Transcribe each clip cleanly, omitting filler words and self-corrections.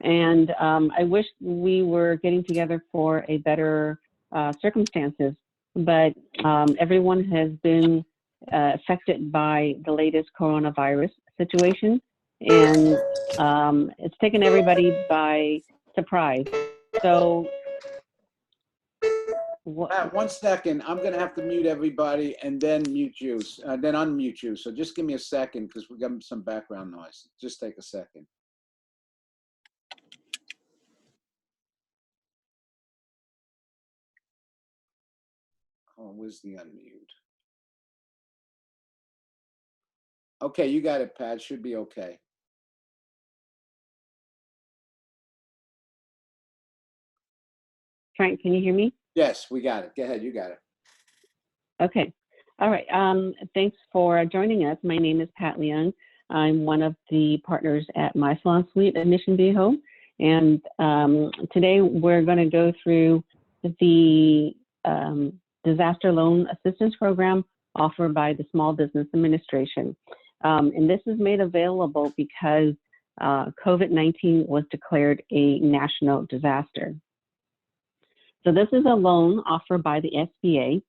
And I wish we were getting together for a better circumstances, but everyone has been affected by the latest coronavirus situation, and it's taken everybody by surprise. So, Matt, 1 second. I'm going to have to mute everybody and then mute you, then unmute you. So just give me a second because we got some background noise. Just take a second. Oh, where's the unmute? Okay, you got it, Pat. Should be okay. Frank, can you hear me? Yes, we got it. Go ahead. You got it. Okay. All right. Thanks for joining us. My name is Pat Leung. I'm one of the partners at My Salon Suite at Mission Viejo. And today we're going to go through the disaster loan assistance program offered by the Small Business Administration. And this is made available because COVID-19 was declared a national disaster. So this is a loan offered by the SBA.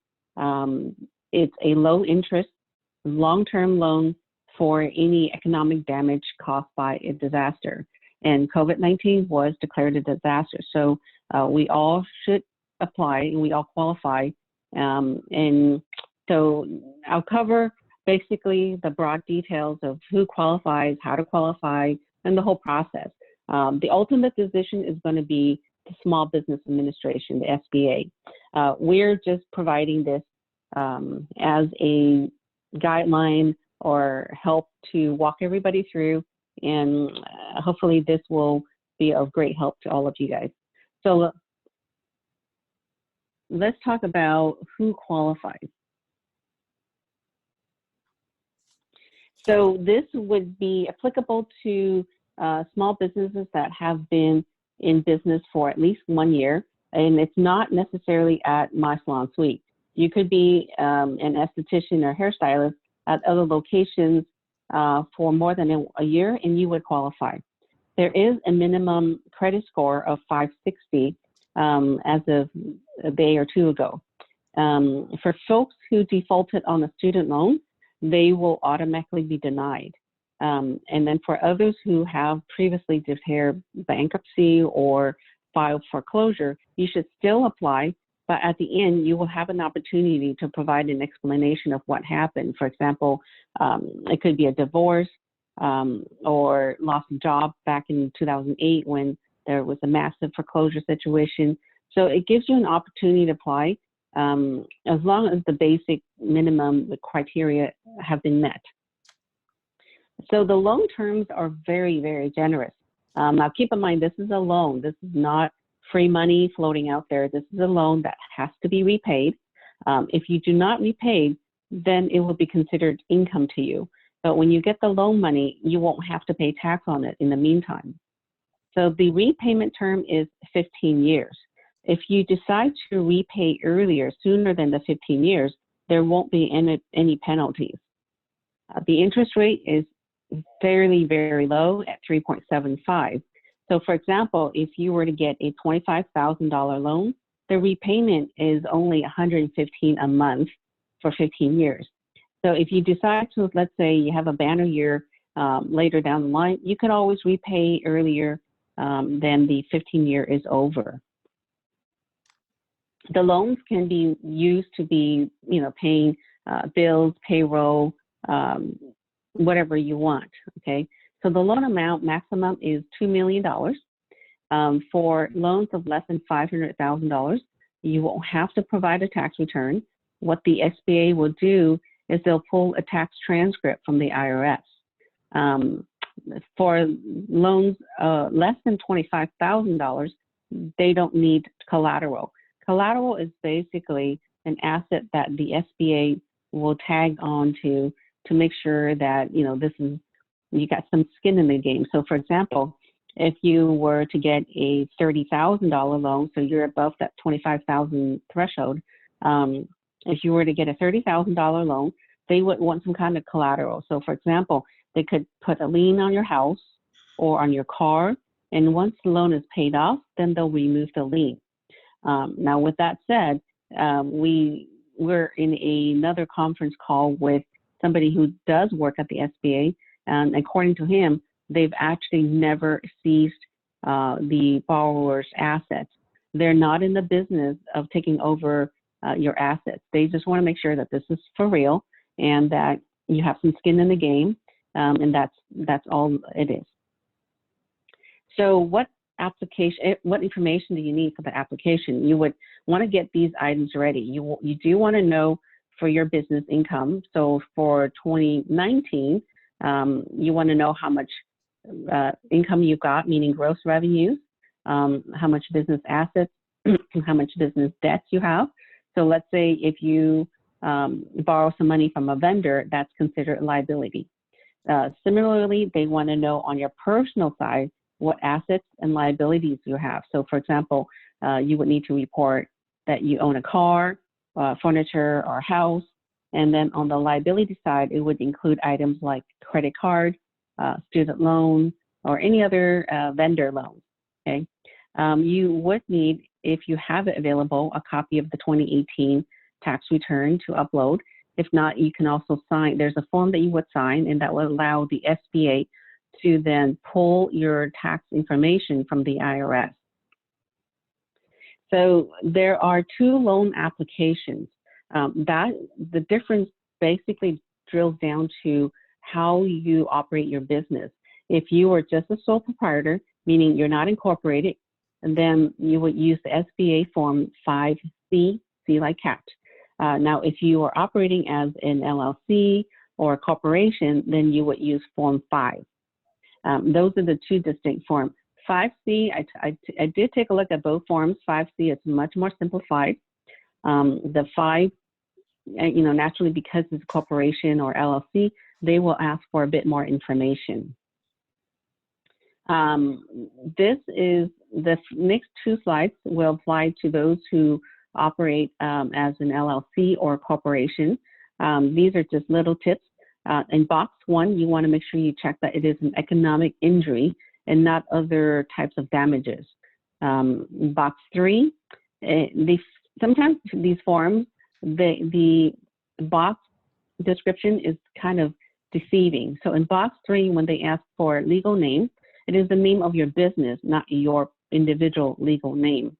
It's a low interest, long-term loan for any economic damage caused by a disaster. And COVID-19 was declared a disaster. So we all should apply and we all qualify. And so I'll cover basically the broad details of who qualifies, how to qualify, and the whole process. The ultimate decision is going to be the Small Business Administration, the SBA. We're just providing this as a guideline or help to walk everybody through, and hopefully this will be of great help to all of you guys. So let's talk about who qualifies. So this would be applicable to small businesses that have been in business for at least 1 year, and it's not necessarily at My Salon Suite. You could be an esthetician or hairstylist at other locations for more than a year, and you would qualify. There is a minimum credit score of 560 as of a day or two ago. For folks who defaulted on a student loan, they will automatically be denied. And then for others who have previously declared bankruptcy or filed foreclosure, you should still apply, but at the end, you will have an opportunity to provide an explanation of what happened. For example, it could be a divorce or lost a job back in 2008 when there was a massive foreclosure situation. So it gives you an opportunity to apply as long as the basic minimum, the criteria have been met. So the loan terms are very, very generous. Now keep in mind, this is a loan. This is not free money floating out there. This is a loan that has to be repaid. If you do not repay, then it will be considered income to you. But when you get the loan money, you won't have to pay tax on it in the meantime. So the repayment term is 15 years. If you decide to repay earlier, sooner than the 15 years, there won't be any penalties. The interest rate is fairly, very low at 3.75. So for example, if you were to get a $25,000 loan, the repayment is only $115 a month for 15 years. So if you decide to, let's say you have a banner year later down the line, you can always repay earlier than the 15-year is over. The loans can be used to be, paying bills, payroll, whatever you want, okay? So the loan amount maximum is $2 million. For loans of less than $500,000, you won't have to provide a tax return. What the SBA will do is they'll pull a tax transcript from the IRS. For loans less than $25,000, they don't need collateral. Collateral is basically an asset that the SBA will tag on to make sure that, you got some skin in the game. So for example, if you were to get a $30,000 loan, so you're above that $25,000 threshold, if you were to get a $30,000 loan, they would want some kind of collateral. So for example, they could put a lien on your house or on your car, And once the loan is paid off, then they'll remove the lien. Now, with that said, we're in another conference call with somebody who does work at the SBA, and according to him, they've actually never seized the borrower's assets. They're not in the business of taking over your assets. They just want to make sure that this is for real and that you have some skin in the game, and that's all it is. So what information do you need for the application? You would want to get these items ready. You do want to know for your business income. So for 2019, you want to know how much income you got, meaning gross revenues, how much business assets, how much business debts you have. So let's say if you borrow some money from a vendor, that's considered a liability. Similarly, they want to know on your personal side what assets and liabilities you have. So for example, you would need to report that you own a car, furniture, or house. And then on the liability side, it would include items like credit card, student loan, or any other vendor loan, okay? You would need, if you have it available, a copy of the 2018 tax return to upload. If not, you can also sign, there's a form that you would sign, and that will allow the SBA to then pull your tax information from the IRS. So there are two loan applications. The difference basically drills down to how you operate your business. If you are just a sole proprietor, meaning you're not incorporated, and then you would use the SBA form 5C, C like cat. Now, if you are operating as an LLC or a corporation, then you would use form 5. Those are the two distinct forms. 5C, I did take a look at both forms. 5C is much more simplified. The 5, naturally, because it's a corporation or LLC, they will ask for a bit more information. This is the next two slides will apply to those who operate as an LLC or corporation. These are just little tips. In box 1, you want to make sure you check that it is an economic injury and not other types of damages. Box 3, sometimes these forms, the box description is kind of deceiving. So in box 3, when they ask for legal name, it is the name of your business, not your individual legal name.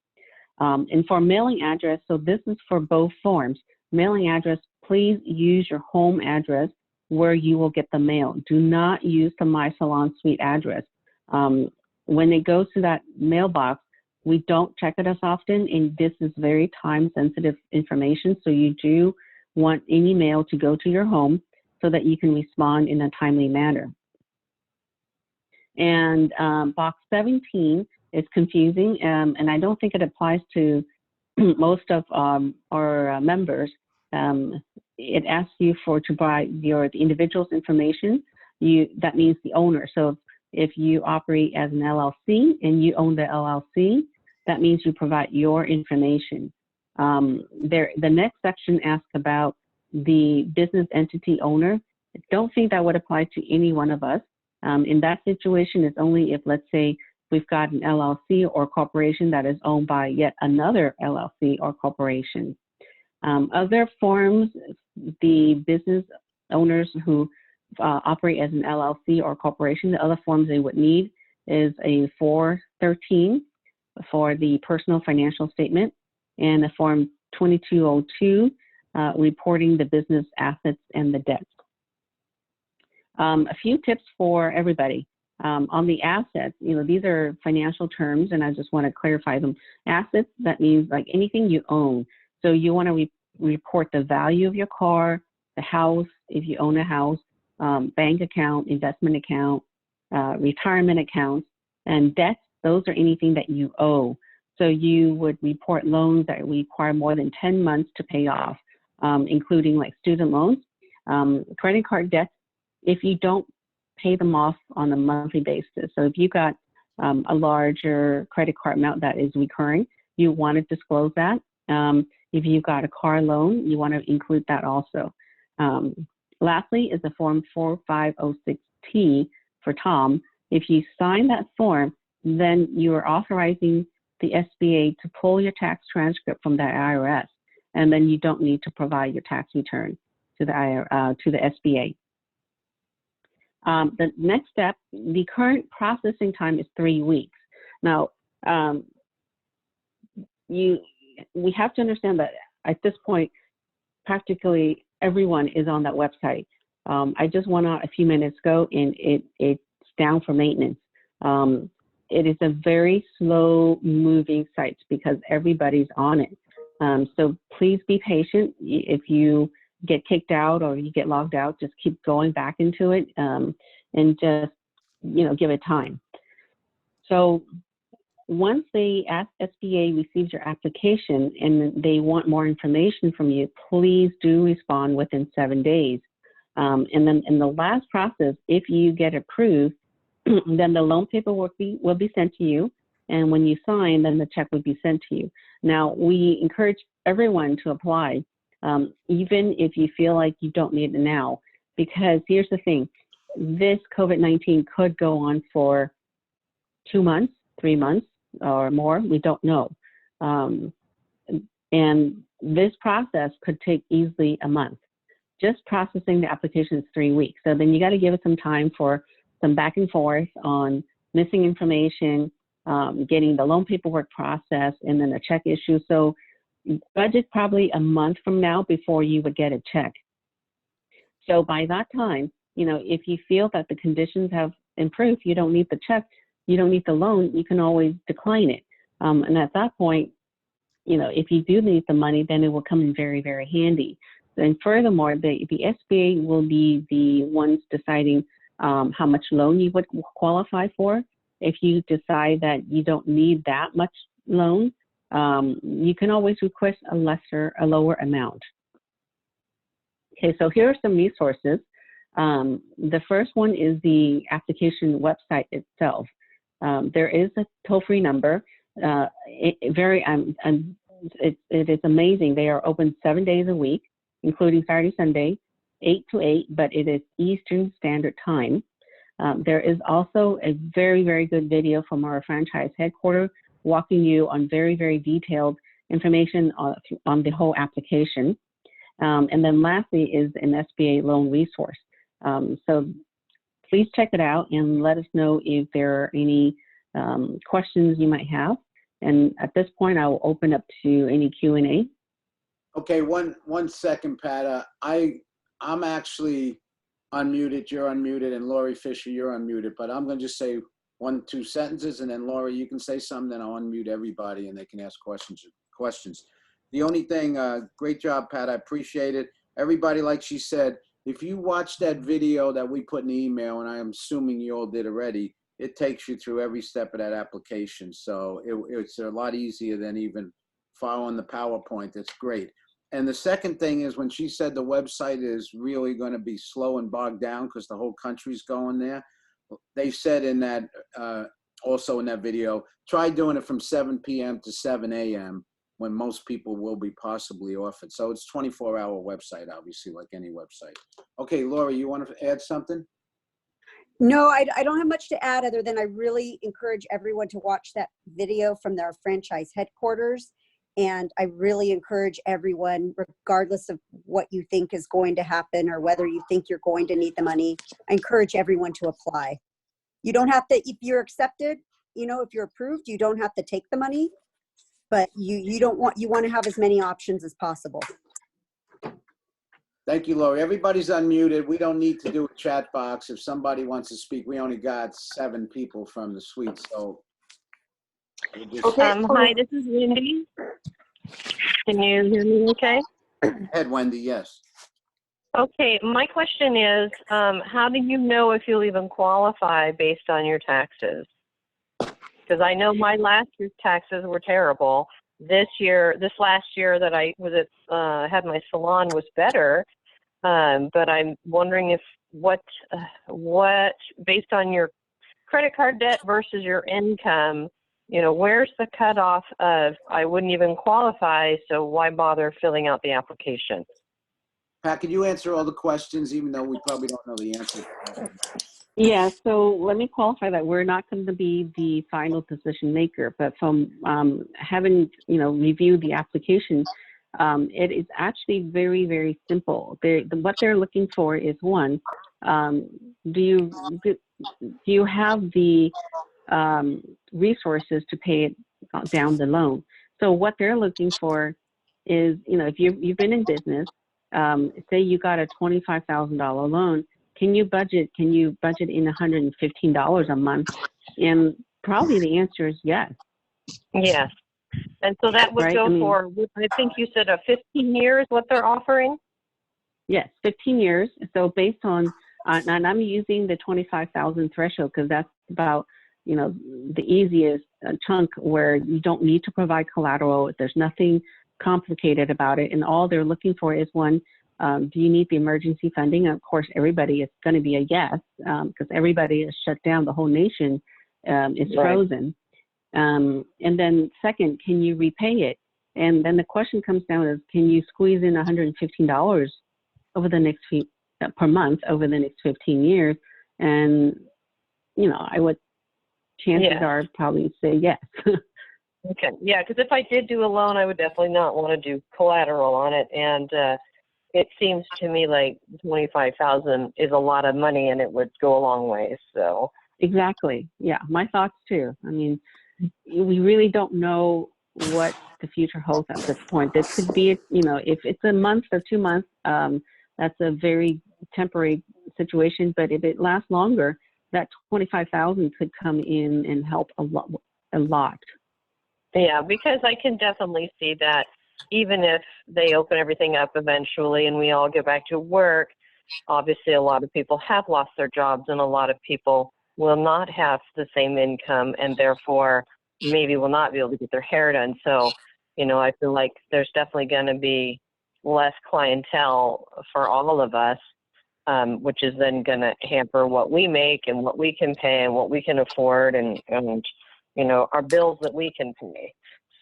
And for mailing address, so this is for both forms. Mailing address, please use your home address where you will get the mail. Do not use the My Salon Suite address. When it goes to that mailbox, we don't check it as often, and this is very time-sensitive information, so you do want any mail to go to your home so that you can respond in a timely manner. And box 17 is confusing, and I don't think it applies to most of our members. It asks you to provide the individual's information. That means the owner. So if you operate as an LLC and you own the LLC, that means you provide your information. The next section asks about the business entity owner. I don't think that would apply to any one of us. In that situation, it's only if, let's say, we've got an LLC or corporation that is owned by yet another LLC or corporation. Other forms, the business owners who operate as an LLC or corporation, the other forms they would need is a 413 for the personal financial statement and a form 2202 reporting the business assets and the debts. A few tips for everybody. On the assets, these are financial terms, and I just want to clarify them. Assets, that means like anything you own. So you want to report the value of your car, the house, if you own a house, bank account, investment account, retirement accounts, and debts. Those are anything that you owe. So you would report loans that require more than 10 months to pay off, including like student loans, credit card debts, if you don't pay them off on a monthly basis. So if you got a larger credit card amount that is recurring, you want to disclose that. If you've got a car loan, you want to include that also. Lastly is the form 4506T for Tom. If you sign that form, then you are authorizing the SBA to pull your tax transcript from the IRS, and then you don't need to provide your tax return to the SBA. The next step, the current processing time is 3 weeks. Now, we have to understand that at this point, practically everyone is on that website. I just went out a few minutes ago, and it's down for maintenance. It is a very slow moving site because everybody's on it. So please be patient. If you get kicked out or you get logged out, just keep going back into it, and just, give it time. So once the SBA receives your application and they want more information from you, please do respond within 7 days. And then in the last process, if you get approved, then the loan paperwork will be sent to you. And when you sign, then the check would be sent to you. Now, we encourage everyone to apply, even if you feel like you don't need it now, because here's the thing, this COVID-19 could go on for 2 months, 3 months, or more. We don't know. And this process could take easily a month. Just processing the application is 3 weeks. So then you got to give it some time for some back and forth on missing information, getting the loan paperwork processed, and then a check issue. So budget probably a month from now before you would get a check. So by that time, if you feel that the conditions have improved, you don't need the check, you don't need the loan, you can always decline it. And at that point, if you do need the money, then it will come in very, very handy. And furthermore, the SBA will be the ones deciding how much loan you would qualify for. If you decide that you don't need that much loan, you can always request a lower amount. Okay, so here are some resources. The first one is the application website itself. There is a toll-free number. It is amazing. They are open 7 days a week, including Saturday, Sunday, 8 to 8, but it is Eastern Standard Time. There is also a very, very good video from our franchise headquarters walking you on very, very detailed information on the whole application. And then lastly is an SBA loan resource. So please check it out and let us know if there are any questions you might have. And at this point, I will open up to any Q&A. Okay, one second, Pat. I'm actually unmuted, you're unmuted, and Lori Fisher, you're unmuted, but I'm going to just say 1-2 sentences, and then Lori, you can say something, then I'll unmute everybody and they can ask questions. The only thing, great job, Pat, I appreciate it. Everybody, like she said, if you watch that video that we put in the email, and I'm assuming you all did already, it takes you through every step of that application. So it's a lot easier than even following the PowerPoint. That's great. And the second thing is when she said the website is really going to be slow and bogged down because the whole country's going there, they said in that, also in that video, try doing it from 7 p.m. to 7 a.m. when most people will be possibly off it. So it's 24-hour website, obviously, like any website. Okay, Lori, you want to add something? No, I don't have much to add other than I really encourage everyone to watch that video from their franchise headquarters. And I really encourage everyone, regardless of what you think is going to happen or whether you think you're going to need the money, I encourage everyone to apply. You don't have to, if you're accepted, if you're approved, you don't have to take the money, but you want to have as many options as possible. Thank you, Lori. Everybody's unmuted. We don't need to do a chat box. If somebody wants to speak, we only got 7 people from the suite, so. Okay. Hi, this is Wendy. Can you hear me okay? Go ahead, Wendy, yes. Okay, my question is, how do you know if you'll even qualify based on your taxes? Because I know my last year's taxes were terrible. This last year that I was at, had my salon was better, but I'm wondering if what based on your credit card debt versus your income, where's the cutoff of I wouldn't even qualify, so why bother filling out the application? Pat, could you answer all the questions, even though we probably don't know the answer? Yeah, so let me qualify that we're not going to be the final decision maker, but from having, reviewed the application, it is actually very, very simple. What they're looking for is one, do you have the resources to pay it down the loan? So what they're looking for is, if you've been in business, say you got a $25,000 loan, can you budget in $115 a month? And probably the answer is yes. Yes. And so that would Right? go for, I think you said a 15 years, what they're offering? Yes, 15 years. So based on, and I'm using the 25,000 threshold because that's about, the easiest chunk where you don't need to provide collateral. There's nothing complicated about it. And all they're looking for is one, do you need the emergency funding? And of course, everybody is going to be a yes, because everybody is shut down. The whole nation is frozen. And then second, can you repay it? And then the question comes down is, can you squeeze in $115 over the next per month over the next 15 years? And, I would, chances are probably say yes. Okay. Yeah, because if I did do a loan, I would definitely not want to do collateral on it. And it seems to me like 25,000 is a lot of money, and it would go a long way. So exactly. Yeah, my thoughts too. I mean, we really don't know what the future holds at this point. This could be, if it's a month or 2 months, that's a very temporary situation. But if it lasts longer, that 25,000 could come in and help a lot. Yeah, because I can definitely see that even if they open everything up eventually and we all get back to work, obviously a lot of people have lost their jobs and a lot of people will not have the same income and therefore maybe will not be able to get their hair done. So, I feel like there's definitely going to be less clientele for all of us, which is then going to hamper what we make and what we can pay and what we can afford and our bills that we can pay.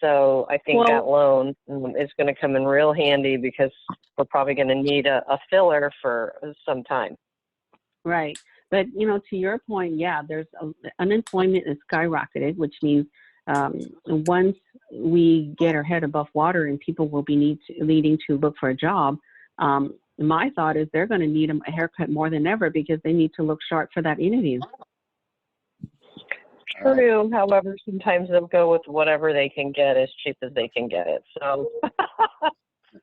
So I think that loan is going to come in real handy because we're probably going to need a filler for some time. Right. But, to your point, there's unemployment is skyrocketed, which means once we get our head above water and people will be needing to look for a job, my thought is they're going to need a haircut more than ever because they need to look sharp for that interview. True. However, sometimes they'll go with whatever they can get as cheap as they can get it. So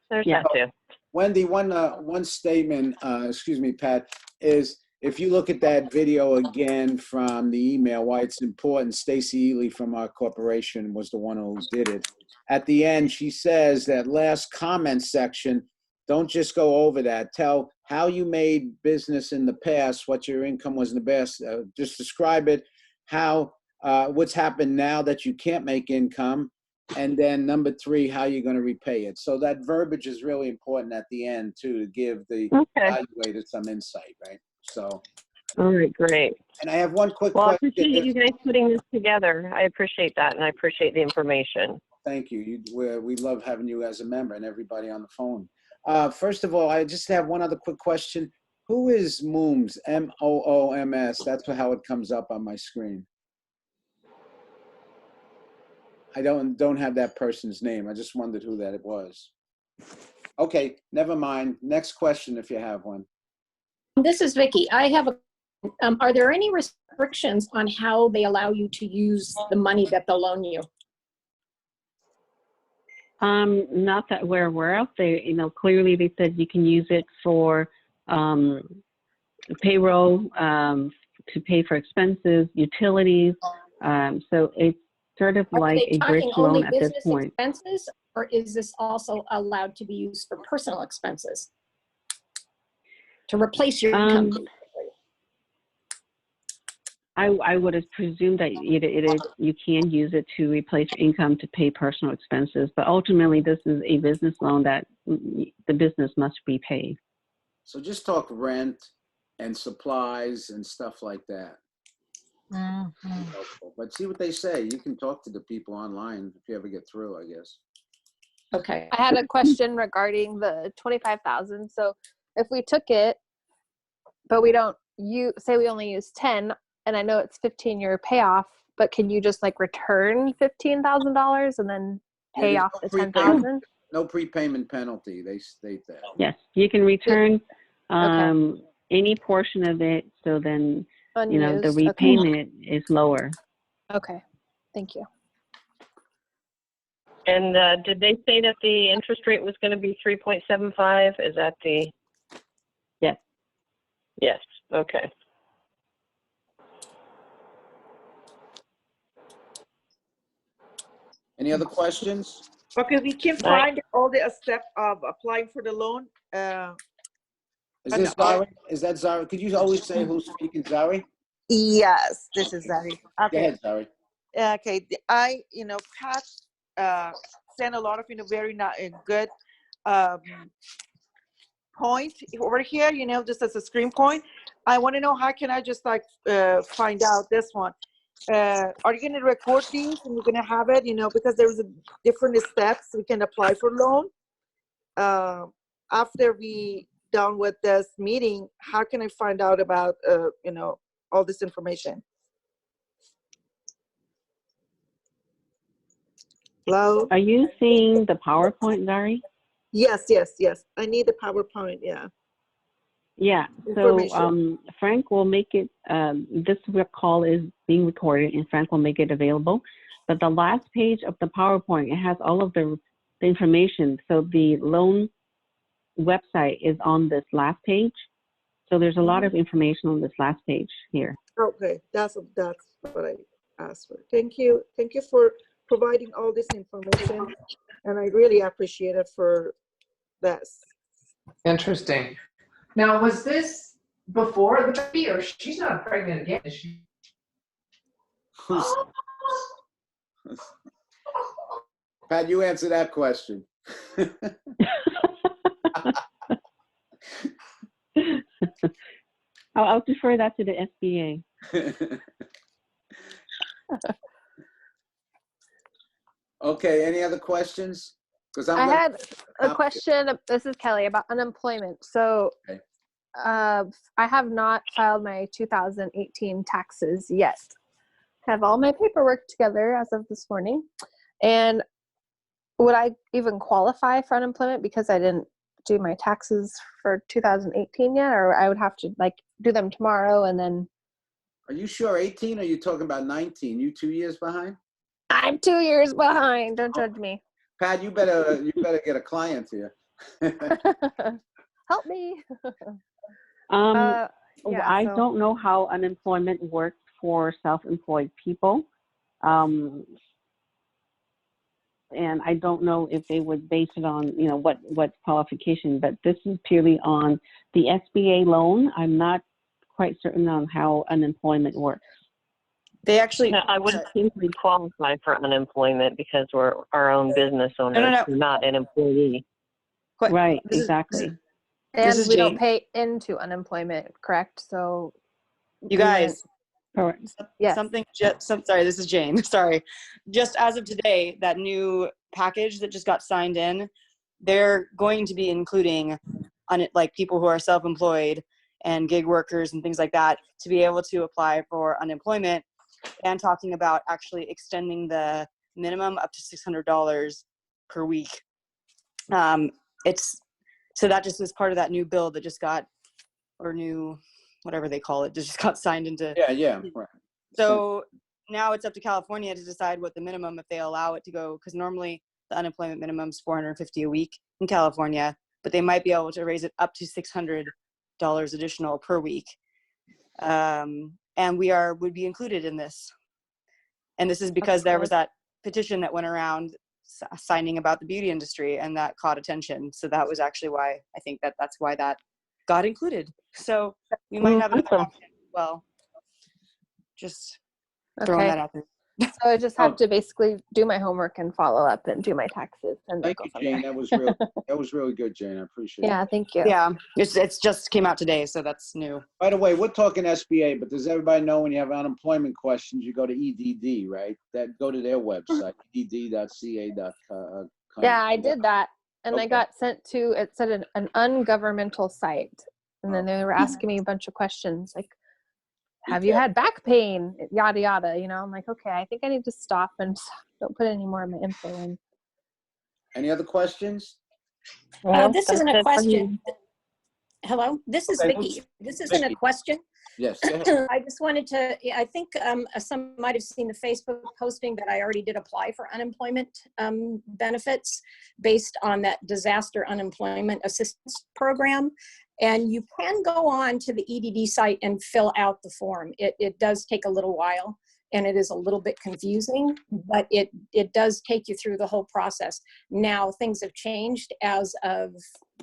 there's that too. Wendy, one statement, excuse me, Pat, is if you look at that video again from the email, why it's important, Stacy Ely from our corporation was the one who did it. At the end, she says that last comment section, don't just go over that. Tell how you made business in the past, what your income was in the past. Just describe it, how what's happened now that you can't make income, and then number 3, how you're going to repay it. So that verbiage is really important at the end too, to give the evaluator some insight, right? So. All right, great. And I have one quick question. question. I appreciate you guys putting this together. I appreciate that, and I appreciate the information. Thank you. We love having you as a member and everybody on the phone. First of all, I just have one other quick question. Who is Mooms? M-O-O-M-S. That's how it comes up on my screen. I don't have that person's name. I just wondered who that it was. Okay, never mind. Next question if you have one. This is Vicki. I have are there any restrictions on how they allow you to use the money that they'll loan you? Not that we're aware of. They, clearly they said you can use it for payroll, to pay for expenses, utilities. So it's sort of like a bridge loan at this point. Expenses, or is this also allowed to be used for personal expenses to replace your income? I would have presumed that you can use it to replace your income to pay personal expenses, but ultimately this is a business loan that the business must be paid. So just talk rent and supplies and stuff like that. Mm-hmm. But see what they say. You can talk to the people online if you ever get through, I guess. Okay. I had a question regarding the 25,000. So if we took it, but we don't you say we only use 10, and I know it's 15-year payoff, but can you just like return $15,000 and then pay There's off no the prepayment. 10,000? No prepayment penalty. They state that. Yes, you can return Okay. any portion of it, so then, you know, the Unused. Okay. repayment is lower. Okay. Thank you. And did they say that the interest rate was going to be 3.75? Is that the? Yes. Yes. Okay. Any other questions? Okay, we can find all the steps of applying for the loan. Is this Zari? Is that Zari? Could you always say who's speaking, Zari? Yes, this is Zari. Go Okay. ahead, Zari. Okay, Pat sent a lot of, very not good point over here, just as a screen point. I want to know, how can I just find out this one? Are you going to record these and we're going to have it, because there's different steps we can apply for loan. After we done with this meeting, how can I find out about, all this information? Hello? Are you seeing the PowerPoint, Zari? Yes. I need the PowerPoint, yeah. Yeah, so Information. Frank will make it, this call is being recorded and Frank will make it available. But the last page of the PowerPoint, it has all of the information. So the loan website is on this last page. So there's a lot of information on this last page here. Okay, that's what I asked for. Thank you for providing all this information, and I really appreciate it for this. Interesting. Now, was this before the baby, or she's not pregnant again, is she? Pat, you answer that question. I'll defer that to the SBA. Okay, any other questions? Because I had a question. This is Kelly about unemployment. So Okay. I have not filed my 2018 taxes yet. Have all my paperwork together as of this morning. And would I even qualify for unemployment because I didn't do my taxes for 2018 yet? Or I would have to do them tomorrow and then. Are you sure 18 or are you talking about 19? You 2 years behind? I'm 2 years behind. Don't judge me. Pat, you better get a client here. Help me. I don't know how unemployment works for self-employed people. And I don't know if they would base it on, what qualification, but this is purely on the SBA loan. I'm not quite certain on how unemployment works. They actually. No, I wouldn't think we qualify for unemployment because we're our own business owners, No. not an employee. Right, exactly. And is we don't Jane. pay into unemployment, correct? So You guys. Correct. Yes. Sorry, this is Jane. Sorry. Just as of today, that new package that just got signed in, they're going to be including people who are self-employed and gig workers and things like that to be able to apply for unemployment, and talking about actually extending the minimum up to $600 per week. So that just is part of that new bill that just got, or new, whatever they call it, just got signed into. Yeah, right. So now it's up to California to decide what the minimum, if they allow it to go, because normally the unemployment minimum is $450 a week in California, but they might be able to raise it up to $600 additional per week. And would be included in this. And this is because there was that petition that went around signing about the beauty industry, and that caught attention. So that was actually why I think that's why that got included. So we might have another option as well. Just throwing that out there. So I just have to basically do my homework and follow up and do my taxes and then Thank go you, from Jane. there. That was really good, Jane. I appreciate it. Yeah, thank you. Yeah, it's just came out today, so that's new. By the way, we're talking SBA, but does everybody know when you have unemployment questions, you go to EDD, right? Go to their website, edd.ca.com. Yeah, I did that. And I Okay. got sent to, it said an ungovernmental site. And then they were asking me a bunch of questions like, have you had back pain? Yada, yada. You know, I'm like, okay, I think I need to stop and don't put any more of my info in. Any other questions? Oh, this That's isn't a it for question. me. Hello, this is Okay, Vicky. This isn't a Vicky. question. Yes, go ahead. I just wanted to, I think some might have seen the Facebook posting that I already did apply for unemployment benefits based on that disaster unemployment assistance program. And you can go on to the EDD site and fill out the form. It does take a little while and it is a little bit confusing, but it does take you through the whole process. Now things have changed as of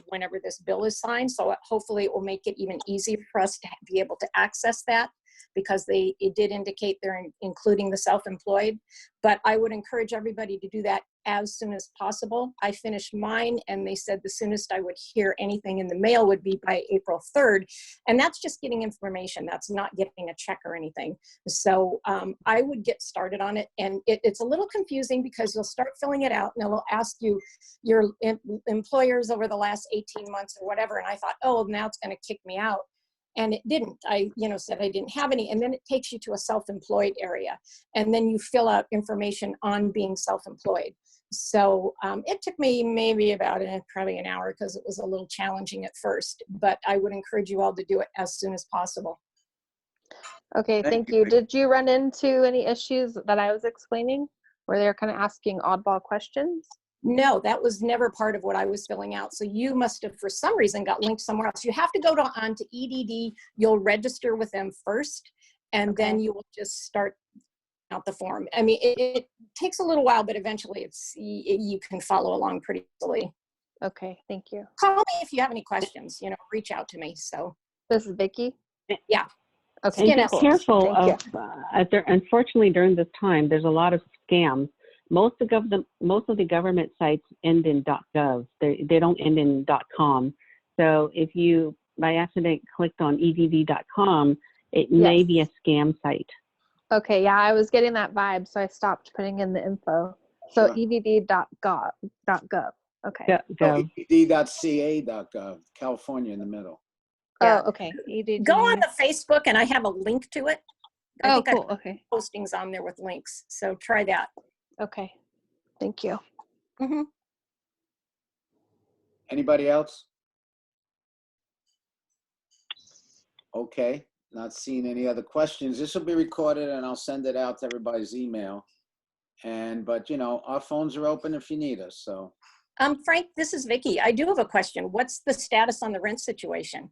whenever this bill is signed. So hopefully it will make it even easier for us to be able to access that, because it did indicate they're including the self-employed. But I would encourage everybody to do that as soon as possible. I finished mine and they said the soonest I would hear anything in the mail would be by April 3rd. And that's just getting information. That's not getting a check or anything. So I would get started on it. And it's a little confusing because you'll start filling it out and it'll ask you your employers over the last 18 months or whatever. And I thought, oh, now it's going to kick me out. And it didn't. I, said I didn't have any. And then it takes you to a self-employed area. And then you fill out information on being self-employed. So it took me maybe about probably an hour because it was a little challenging at first. But I would encourage you all to do it as soon as possible. Okay, thank you. Did you run into any issues that I was explaining where they're kind of asking oddball questions? No, that was never part of what I was filling out. So you must have, for some reason, got linked somewhere else. You have to go on to EDD. You'll register with them first, and then you will just start out the form. I mean, it takes a little while, but eventually you can follow along pretty easily. Okay, thank you. Call me if you have any questions, reach out to me. So this is Vicky. Yeah. Okay. And be careful of, unfortunately, during this time, there's a lot of scams. Most of the government sites end in .gov. They don't end in .com. So if you, by accident, clicked on edd.com, it may be a scam site. Okay, yeah, I was getting that vibe, so I stopped putting in the info. So edd.gov. Okay. So edd.ca.gov, California in the middle. Oh, okay. Go on the Facebook, and I have a link to it. I think cool. I have postings on there with links. So try that. Okay. Thank you. Mm-hmm. Anybody else? Okay, not seeing any other questions. This will be recorded and I'll send it out to everybody's email. But our phones are open if you need us, so. Frank, this is Vicky. I do have a question. What's the status on the rent situation?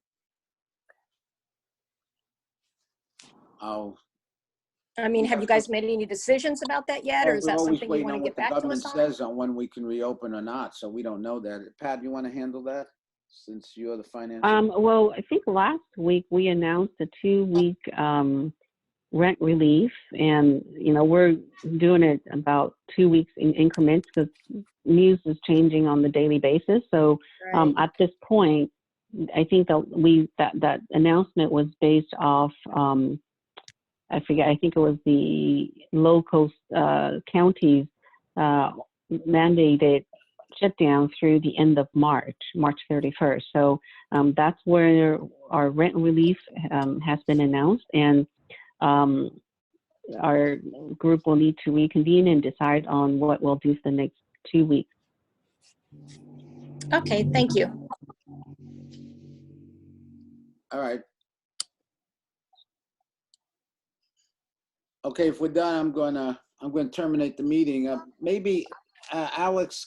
I mean, have you guys made any decisions about that yet, or is that something you want to get back to us on? We're always waiting on what the government says on when we can reopen or not, so we don't know that. Pat, you want to handle that since you're the financial? Well, I think last week we announced a 2-week rent relief, and we're doing it about 2 weeks in increments because news is changing on the daily basis. So at this point, I think that announcement was based off. I forget, I think it was the low-cost counties mandated shutdown through the end of March 31st. So that's where our rent relief has been announced, and our group will need to reconvene and decide on what we'll do for the next 2 weeks. Okay, thank you. All right. Okay, if we're done, I'm gonna terminate the meeting. Maybe Alex,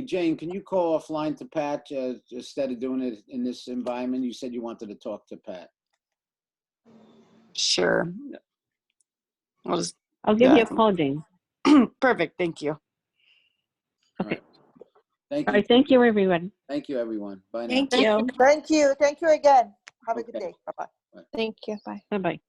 Jane, can you call offline to Pat instead of doing it in this environment? You said you wanted to talk to Pat. Sure. I'll give you a call, Jane. Perfect. Thank you. Okay. Thank you. All right. Thank you, everyone. Thank you, everyone. Bye now. Thank you. Thank you. Thank you again. Have a good day. Bye-bye. Thank you. Bye. Bye-bye.